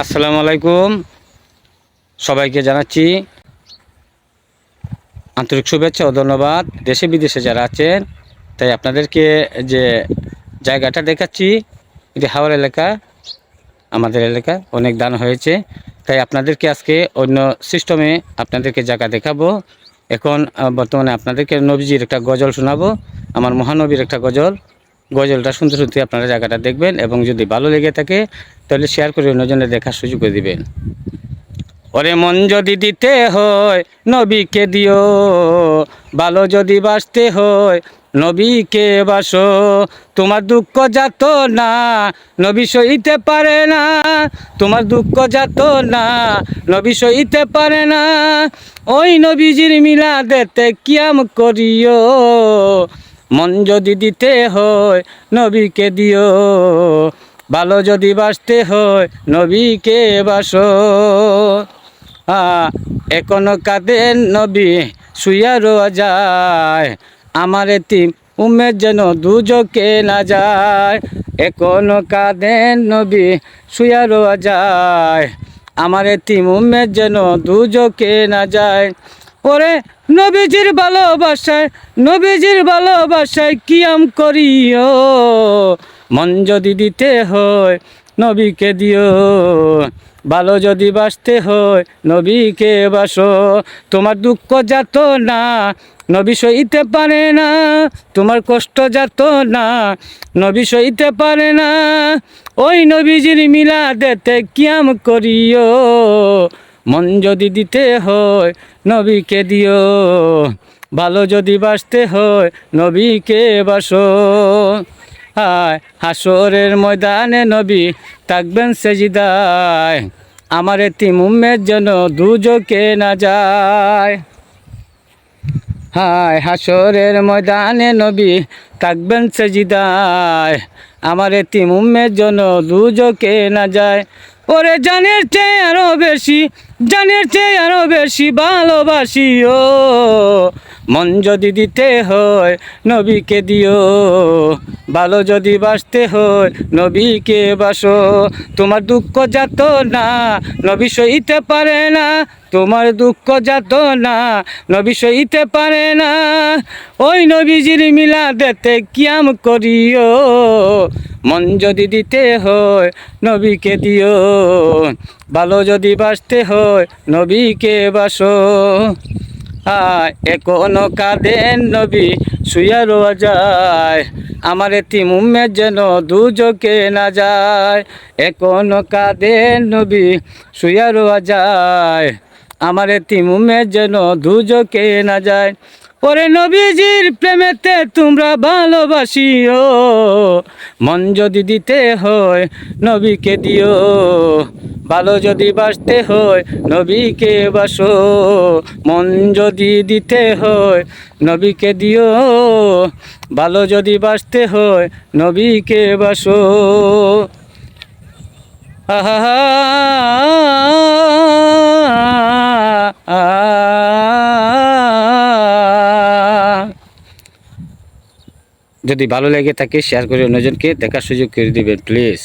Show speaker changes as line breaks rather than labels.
আসসালামু আলাইকুম। সবাইকে জানাচ্ছি আন্তরিক শুভেচ্ছা ও ধন্যবাদ। দেশে বিদেশে যারা আছেন, তাই আপনাদেরকে যে জায়গাটা দেখাচ্ছি, এটি হাওড় এলাকা। আমাদের এলাকা অনেক দান হয়েছে, তাই আপনাদেরকে আজকে অন্য সিস্টেমে আপনাদেরকে জায়গা দেখাবো। এখন বর্তমানে আপনাদেরকে নবীজির একটা গজল শোনাবো, আমার মহানবীর একটা গজলটা শুনতে শুনতে আপনারা জায়গাটা দেখবেন, এবং যদি ভালো লেগে থাকে তাহলে শেয়ার করে অন্যজনের দেখার সুযোগ করে দিবেন। ওরে মন যদি দিতে হয় নবীকে দিও, ভালো যদি বাসতে হয় নবীকে বাসো। তোমার দুঃখ যাত না নবী সইতে পারে না, তোমার দুঃখ যাত না নবী সইতে পারে না। ওই নবীজির মিলাদেতে কিয়াম করিও, মন যদি দিতে হয় নবীকে দিও, ভালো যদি বাসতে হয় নবীকে বাসো। এখনো কাঁদেন নবী শুইয়া রোয়া যায়, আমার এতিম উম্মের যেন দুজকে না যায়। এখনো কাঁদেন নবী শুইয়া রোয়া যায়, আমার এতিম উম্মের যেন দুজকে না যায়। ওরে নবীজির ভালোবাসায় কিয়াম করিও, মন যদি দিতে হয় নবীকে দিও, ভালো যদি বাসতে হয় নবীকে বাসো। তোমার দুঃখ যাত না নবী সইতে পারে না, তোমার কষ্ট যাত না নবী সইতে পারে না। ওই নবীজির মিলাদেতে কিয়াম করিও, মন যদি দিতে হয় নবীকে দিও, ভালো যদি বাসতে হয় নবীকে বাসো। হাসরের ময়দানে নবী থাকবেন সেজদায়, আমার এতিম উম্মের যেন দুজকে না যায়। হাসরের ময়দানে নবী থাকবেন সেজদায়, আমার এতিম উম্মের যেন দুজকে না যায়। ওরে জানের চেয়ে আরো বেশি ভালোবাসিও, মন যদি দিতে হয় নবীকে দিও, ভালো যদি বাসতে হয় নবীকে বাসো। তোমার দুঃখ যাত না নবী সইতে পারে না, তোমার দুঃখ যাত না নবী সইতে পারে না। ওই নবীজির মিলাদেতে কিয়াম করিও, মন যদি দিতে হয় নবীকে দিও, ভালো যদি বাসতে হয় নবীকে বাসো। এখনো কাঁদেন নবী শুইয়া রোয়া যায়, আমার এতিম উম্মের যেন দুজকে না যায়। এখনো কাঁদেন নবী শুইয়া রোয়া যায়, আমার এতিম উম্মের যেন দুজকে না যায়। ওরে নবীজির প্রেমেতে তোমরা ভালোবাসিও, মন যদি দিতে হয় নবীকে দিও, ভালো যদি বাসতে হয় নবীকে বাসো। মন যদি দিতে হয় নবীকে দিও, ভালো যদি বাসতে হয় নবীকে বাসো। আহা যদি ভালো লেগে থাকে শেয়ার করে অন্যজনকে দেখার সুযোগ করে দিবেন প্লিজ।